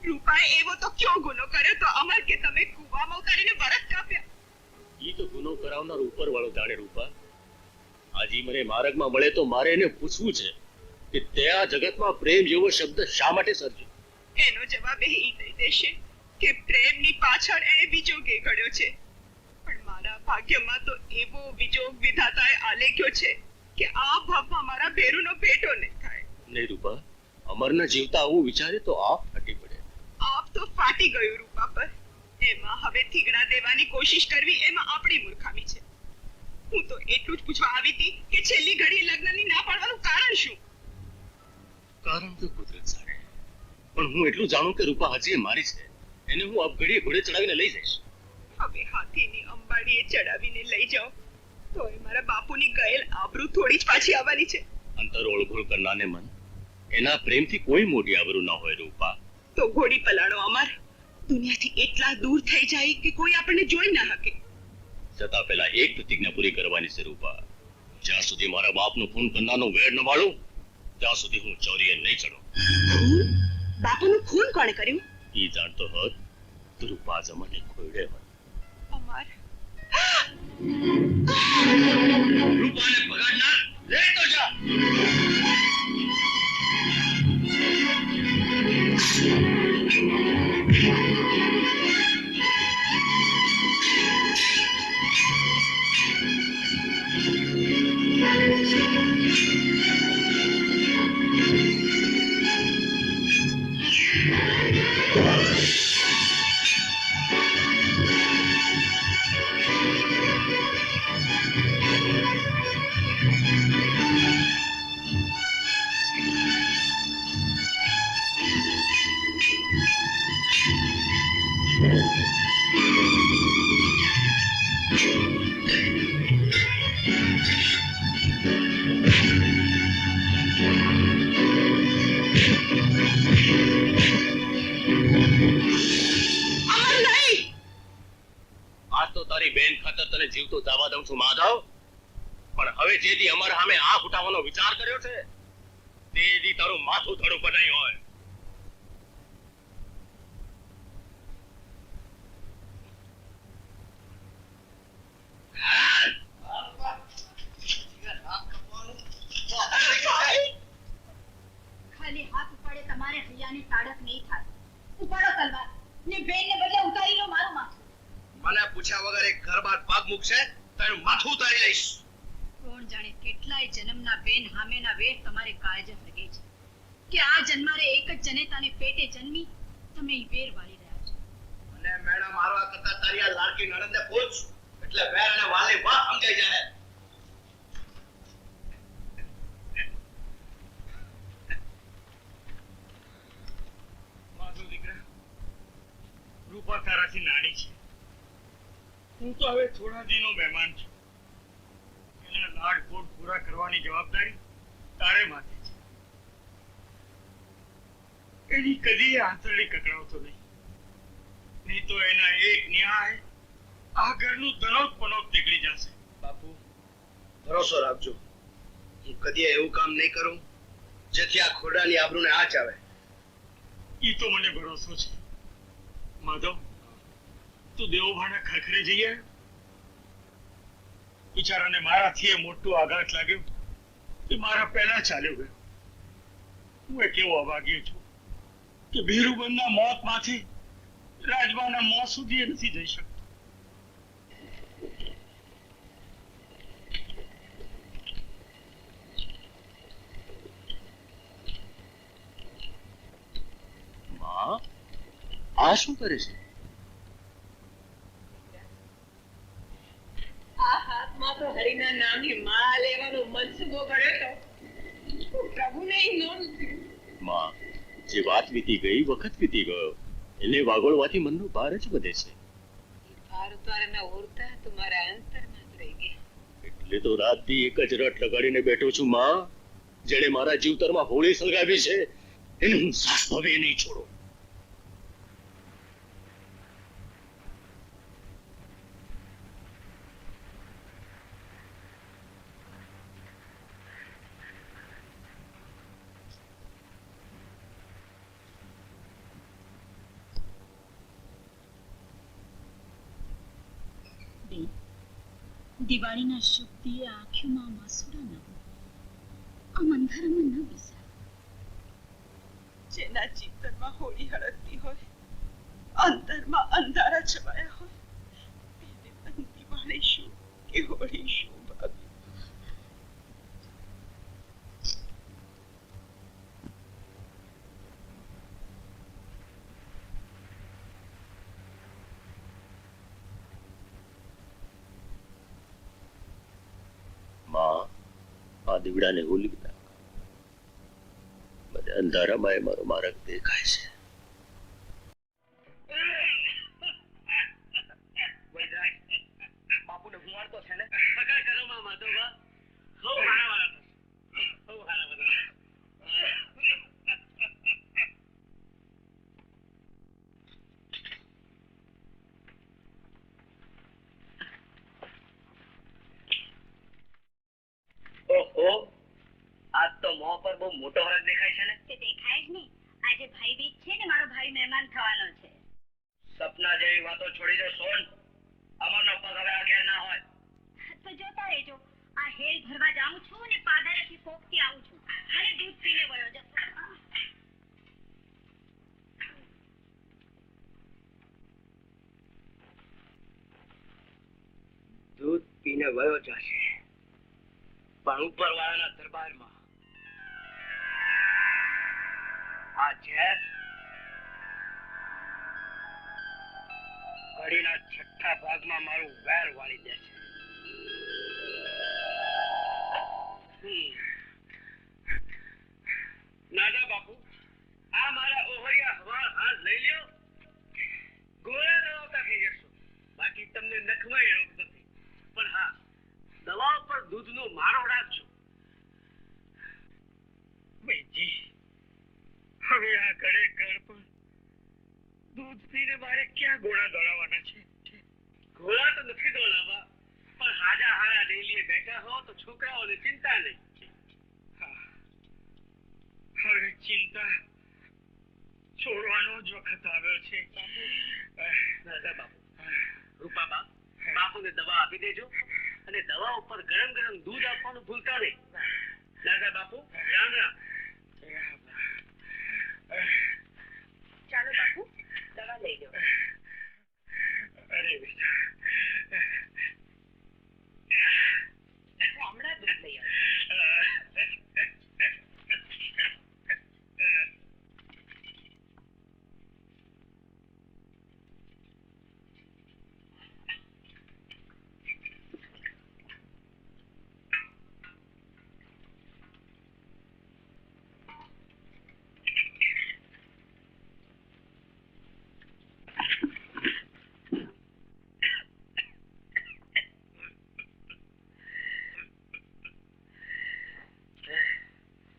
રૂપાએ એવો તો ક્યો ગુનો કર્યો તો અમર કે તમે કૂવામાં ઉતારીને વરસ કાપ્યા? ઈ તો ગુનો કરાવનાર ઉપરવાળો જાણે રૂપા. આજી મને માર્ગમાં મળે તો મારે એને પૂછવું છે કે તે આ જગતમાં પ્રેમ જેવો શબ્દ શા માટે સર્જ્યો? એનો જવાબ એ દઈ દેશે કે પ્રેમની પાછળ એને વિજોગ ઘડ્યો છે. પણ મારા ભાગ્યમાં તો એવો વિજોગ વિધાતાએ આલેખ્યો છે કે આ ભાવમાં મારા ભેરુનો ભેટો નહીં થાય. નહીં રૂપા, અમરના જીવતા આવું વિચારે તો આપ ફાટી પડે. આપ તો ફાટી ગયું રૂપા પર. એમાં હવે થીગડા દેવાની કોશિશ કરવી એમાં આપણી મૂર્ખામી છે. હું તો એટલું જ પૂછવા આવી હતી કે છેલ્લી ઘડીએ લગ્નની ના પાડવાનું કારણ શું? કારણ તો કુદરત જાણે, પણ હું એટલું જાણું કે રૂપા હજી મારી છે. એને હું અબઘડીએ ઘોડે ચડાવીને લઈ જઈશ. હવે હાથીની અંબાડીએ ચડાવીને લઈ જાઓ તો એ મારા બાપુની ગયેલ આબરૂ થોડી જ પાછી આવવાની છે. અંતર ઓળઘોળ કરનારને મન એના પ્રેમથી કોઈ મોટી આબરૂ ન હોય રૂપા. તો ઘોડી પલાણો અમર, દુનિયાથી એટલા દૂર થઈ જાય કે કોઈ આપણને જોઈ ન શકે. છતાં પહેલા એક પ્રતિજ્ઞા પૂરી કરવાની છે રૂપા. જ્યાં સુધી મારા બાપનું ખૂન કરનારનો વેર ન વાળું ત્યાં સુધી હું ચોરીએ નહીં ચડું. બાપુનું ખૂન કોણે કર્યું? ઈ જાણતો હોત તો રૂપા જમાને ખોયડે હોત. અમર, રૂપાને ભગાડનાર લઈ તો જા. જીવતો જવા દઉં છું માધવ, પણ હવે જે દી અમારા સામે આંખ ઉઠાવવાનો વિચાર કર્યો છે તે દી તારું માથું થોડું બનાઈ હોય. ખાલી હાથ ઉપાડે તમારે હૈયાની તાડક નહીં થાય. ઉપાડો તલવાર ને બેનને બદલે ઉતારી લો મારું માથું. મને પૂછ્યા વગર એક ઘર બાર પગ મૂકશે તો એનું માથું ઉતારી લઈશ. કોણ જાણે કેટલાય જન્મના બેન હામેના વેર તમારે કાળજે હરગે છે કે આ જન્મારે એક જ જનેતાને પેટે જન્મી તમે ઈ વેર વાળી રહ્યા છો. અને મેડમ મારવા કરતા તારી આ લાડકી નણંદને પૂછ એટલે વેર અને વાલની વાત સમજાઈ જાય. માધુ દીકરા, રૂપા તારાથી નાની છે. હું તો હવે થોડા દિનો મહેમાન છું. એના લાડ કોડ પૂરા કરવાની જવાબદારી તારે માથે છે. એની કદી આંતરડી કકડાવતો નહીં, નહીં તો એના એક ન્યાય આ ઘરનું દનોત પનોત નીકળી જશે. બાપુ ભરોસો રાખજો, હું કદી એવું કામ નહીં કરું જેથી આ ખોડાની આબરૂને આંચ આવે. ઈ તો મને ભરોસો છે. માધવ, તું દેવભાના ખખરે જઈ આવ્યો? બિચારાને મારાથી એ મોટો આઘાત લાગ્યો કે મારા પહેલા ચાલ્યો ગયો. હું એક એવો અભાગ્યો છું કે ભીરુબંધના મોતમાંથી રાજબાના મોં સુધી એ નથી જઈ શકતો. માં, આ શું કરે છે? આ હાથમાં તો હરિના નામની માળા લેવાનો મનસુબો કર્યો તો પ્રભુને નોંધ. માં, જે વાત વીતી ગઈ વખત વીતી ગયો, એને વાગોળવાથી મનનો ભાર જ વધે છે. ભાર ઉતારના ઓરતા તમારા અંતરમાં જ રહી ગયા. એટલે તો રાતથી એક જ રટ લગાડીને બેઠો છું માં. જેણે મારા જીવતરમાં હોળી સળગાવી છે એને હું સાસભવે નહીં છોડું. દિવાળીના શુભ દિયે આંખોમાં માસુડા ન હોય. આમ અંધારામાં ન બેસાય. જેના ચિંતનમાં હોળી હળગતી હોય, અંતરમાં અંધારા છવાયા હોય, એને પણ દિવાળી શું કે હોળી શું ભાભી? માં, આ દીવડાને હોલી નાખ. મને અંધારામાં એ મારો માર્ગ દેખાય છે. બાપુને ગુમાડતો છે ને? સગા કરો માં માધવબા. હો હારા વાળા થશે. હો હારા બધા. ઓહો, આજ તો મોં પર બહુ મોટો હરખ દેખાય છે ને? તે દેખાય જ નહીં. આજે ભાઈ બીજ છે ને મારો ભાઈ મહેમાન થવાનો છે. સપના જેવી વાતો છોડી દે સોન. અમરનો પગ હવે આગળ ના હોય. તો જોતા રહેજો. આ હેલ ભરવા જાઉં છું ને પાદરેથી પોપટી આવું છું. અને દૂધ પીને વયો જશો. દૂધ પીને વયો જશે, પણ ઉપરવાળાના દરબારમાં આ ઝેર ઘડીના છઠ્ઠા ભાગમાં મારું વેર વાળી દેશે. નાના બાપુ, આ મારા ઓહરિયા હવા હાથ લઈ લ્યો. ગોળા દળાવતા થઈ જશો, બાકી તમને નખવાય રોગ નથી. પણ હા, દવાઓ પર દૂધનો મારો રાખજો. બેજી, હવે આ ઘરે ઘર પર દૂધ પીને મારે ક્યાં ગોળા દોડાવવાના છે? ઘોડા તો નથી દોડાવવા, પણ હાજા હારા ડેલીએ બેઠા હો તો છોકરાઓને ચિંતા નહીં. હા, હવે ચિંતા છોડવાનો જ વખત આવ્યો છે. દાદા બાપુ, રૂપાબા, બાપુને દવા આપી દેજો અને દવા ઉપર ગરમ ગરમ દૂધ આપવાનું ભૂલતા નહીં. દાદા બાપુ, રામ રામ. ચાલો બાપુ, દવા લઈ લો. અરે બેટા, હમણાં દૂધ લઈ આવો.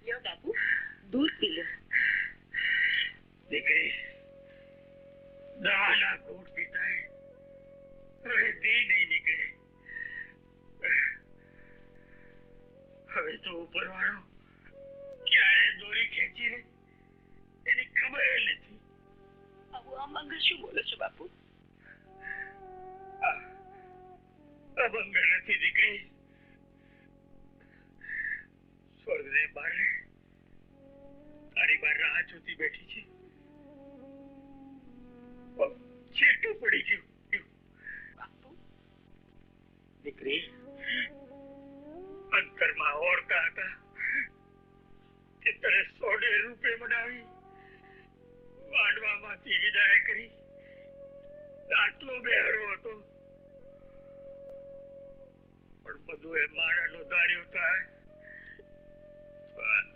લ્યો બાપુ, દૂધ પી લો. દીકરી, દવાના ઘૂંટ પીતાય હવે દી નહીં નીકળે. હવે તો ઉપરવાળો ક્યારે દોરી ખેંચી રે એની ખબર નથી. આવું અમંગળ શું બોલો છો બાપુ? અભંગ નથી દીકરી. સ્વર્ગને બારણે તારી બાર રાહ જોતી બેઠી છે. છેટું પડી ગયું. બાપુ, દીકરી, અંતરમાં ઓળતા હતા કે તને સોડે રૂપે બનાવી માંડવામાંથી વિદાય કરી. આટલો બેહરો હતો, પણ બધું એ માણાનું ધાર્યું થાય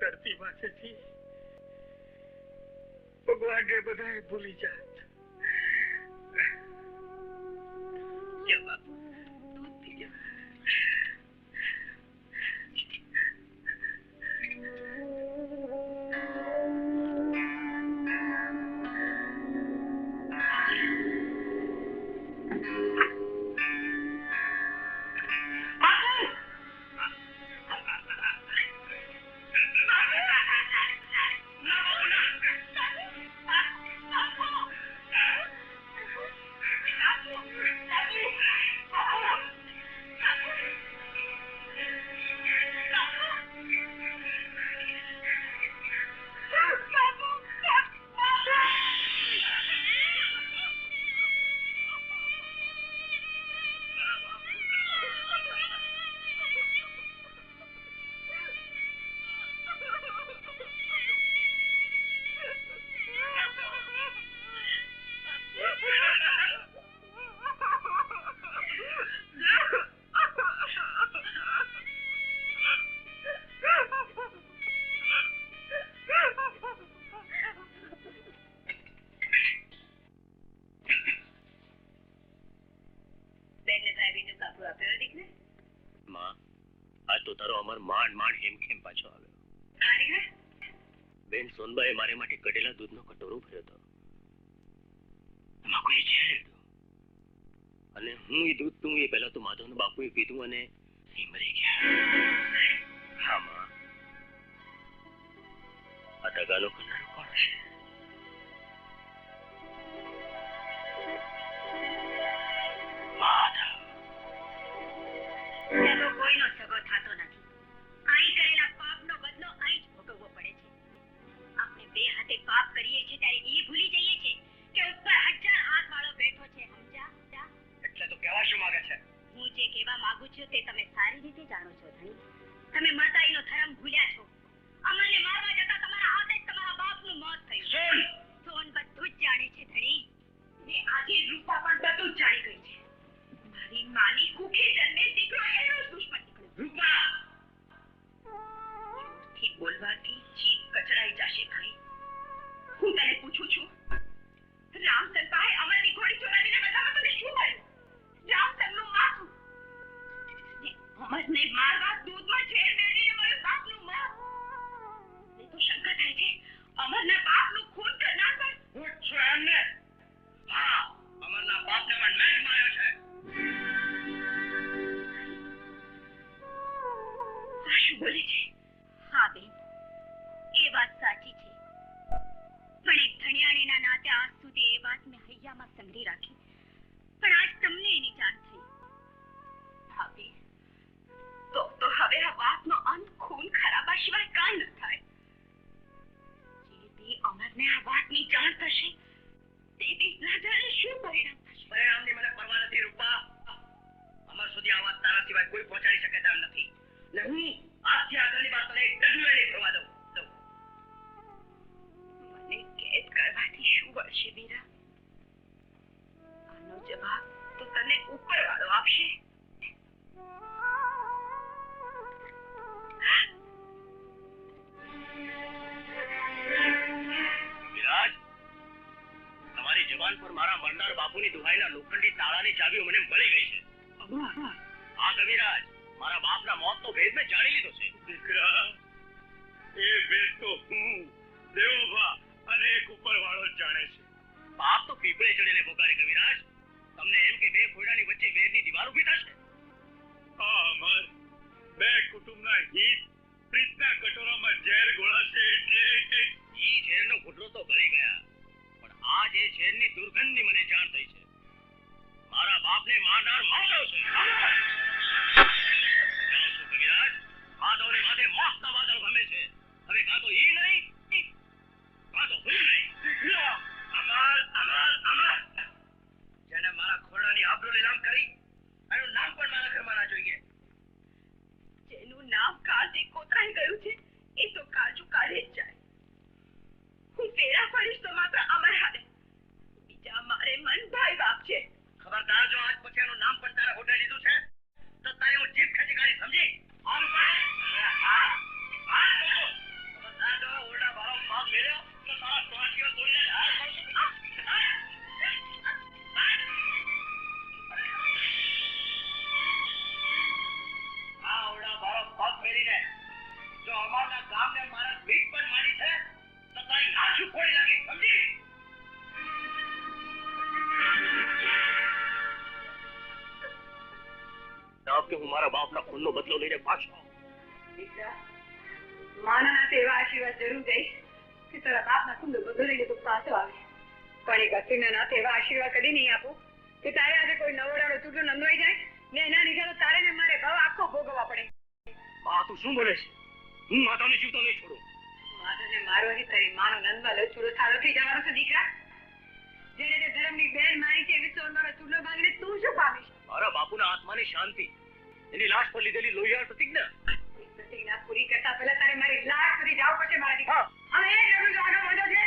ધરતી પાસેથી ભગવાનને બધાએ ભૂલી જાય. બાપુ, દૂધ પી લો. વિજુ કાપુ આપ્યો દીકરા? માં આજ તો તારો અમર માંડ માંડ હેમખેમ પાછો આવ્યો. હા દીકરા. બેન સોનબાએ મારે માટે કઢેલા દૂધનો કટોરો ભર્યો હતો. એમાં કોઈ ઝેર હતું. અને હું એ દૂધ તું એ પહેલા તો માધવના બાપુએ પીધું અને એ મરી ગયા. હા માં, આ દગાનો કરનારો કોણ હશે? માધવ. એનો કોઈનો સગો થતો નથી. અહીં કરેલા પાપનો બદલો અહીં જ ભોગવવો પડે છે. આપણે બે હાથે પાપ કરીએ છીએ ત્યારે એ ભૂલી જઈએ છીએ કે ઉપર 1000 હાથ વાળો બેઠો છે. સમજા? એટલે તો કહેવા શું માંગે છે? હું જે કહેવા માંગુ છું તે તમે સારી રીતે જાણો છો ધણી. તમે મરતાઈનો ધર્મ ભૂલ્યા છો. અમરને મારવા જતા તમારા હાથે જ તમારા બાપનું મોત થયું. સોન બધું જ જાણે છે ધણી. ને આજે રૂપા પણ બધું જ જાણી ગઈ છે. મારી માની કુખે જન્મે દીકરો એનો જ દુશ્મન નીકળ્યો. રૂપા! થી બોલવાથી જીભ કચડાઈ જશે ભાઈ. હું તને પૂછું છું, રામચંદ્રભાઈ અમરની ઘોડી ચોરાવીને બદલામાં તને શું મળ્યું? રામચંદ્રનું માથું. ને અમરને મારવા દૂધમાં ઝેર મેળવીને મળ્યું બાપનું મોત. મને તો શંકા થાય છે અમરના બાપનું ખૂન કરનાર પણ હું જ છું એમને. હા, અમરના બાપને પણ મેં જ માર્યો છે. આ શું બોલે છે? હા બેન, એ વાત સાચી છે. પણ એક ધણિયાણીના નાતે આજ સુધી એ વાત મેં હૈયામાં સંઘરી રાખી. પણ આજ તમને એની જાણ થઈ. ભાભી, તો હવે આ વાતનો અંત ખૂન ખરાબા સિવાય કાંઈ ન થાય. જે દી અમરને આ વાતની જાણ થશે તે દી ના જાણે શું પરિણામ થશે. પરિણામની મને પરવા નથી રૂપા. અમર સુધી આ વાત તારા સિવાય કોઈ પહોંચાડી શકે તેમ નથી. ને હું આજથી આગળની વાત તને એક ડગલું નહીં ફરવા દઉં. મને કેદ કરવાથી શું વળશે વીરા? આનો જવાબ તો તને ઉપરવાળો આપશે. વિરાજ, તમારી જવાન પર મારા મરનાર બાપુની દુહાઈના લોખંડી તાળાની ચાવીઓ મને મળી ગઈ છે. હા કવિરાજ, મારા બાપના મોતનો ભેદ મેં જાણી લીધો છે. દીકરા, એ ભેદ તો હું, દેવોબા અને એક ઉપરવાળો જ જાણે છે. બાપ તો પીપળે ચડીને પોકારે કવિરાજ. તમને એમ કે બે ખોડાની વચ્ચે વેરની દીવાર ઊભી થશે? આ અમર બે કુટુંબના હિત પ્રીતના કટોરામાં ઝેર ગોળાશે એટલે ઈ ઝેરનો ઘૂંટડો તો ગળી ગયા, પણ આ જે ઝેરની દુર્ગંધની મને જાણ થઈ છે. મારા બાપને મારનાર માધવ છે. જાઉં છું કવિરાજ. માધવને માથે મોતના વાદળ ભમે છે. હવે કાં તો ઈ નહીં, કાં તો હું નહીં. અમર, અમર, અમર! જેને મારા ખોરડાની આબરૂ લીલામ કરી, એનું નામ પણ મારા ઘરમાં ના જોઈએ. જેનું નામ કાળજે કોતરાઈ ગયું છે એ તો કાળજુ કાઢે જ જાય. હું ફેરા ફરીશ તો માત્ર અમર હારે. બીજા મારે મન ભાઈ બાપ છે. ખબરદાર, જો આજ પછી એનું નામ પણ તારે હોટે લીધું છે તો તારી હું જીભ ખેંચી કાઢી, સમજી? આમ પાડે. હા, હા, ખબરદાર, જો ઓરડા વાળો ભાગ મેળ્યો તો તારા ટોંટીઓ તોડીને ઢાળ કરશું. આ ઓરડા વાળો પગ મેળીને જો અમારના ગામને મારા ભીખ પણ મારી છે તો તારી નાચું ફોડી લાગી, સમજી? કે હું મારા બાપના ખૂનનો બદલો લઈને પાછો આવું. દીકરા, માના નાતે એવા આશીર્વાદ જરૂર દઈશ કે તારા બાપના ખૂનનો બદલો લઈને તું પાછો આવે. પણ એક અસીના નાતે એવા આશીર્વાદ કદી નહીં આપું કે તારે આજે કોઈ નવડાનો ચૂંટો નંદવાઈ જાય ને એના લીધે તો તારે ને મારે ભાવ આખો ભોગવવા પડે. બા, તું શું બોલે છે? હું માતાને જીવતો નહીં છોડું. માધવને મારવાથી તારી માનો નંદવાલો ચૂડો સારો થઈ જવાનો છે દીકરા. જેને તે ધર્મની બેન મારી છે એવી સોનવાનો ચૂડો ભાગીને તું શું પામીશ? મારા બાપુના આત્માની શાંતિ, એની લાશ પર લીધેલી લોહિયાળ પ્રતિજ્ઞા. પ્રતિજ્ઞા પૂરી કરતા પહેલા તારે મારી લાશ સુધી જવું પડશે મારા દીકરા. હવે એક ડગલું આગળ વધો છે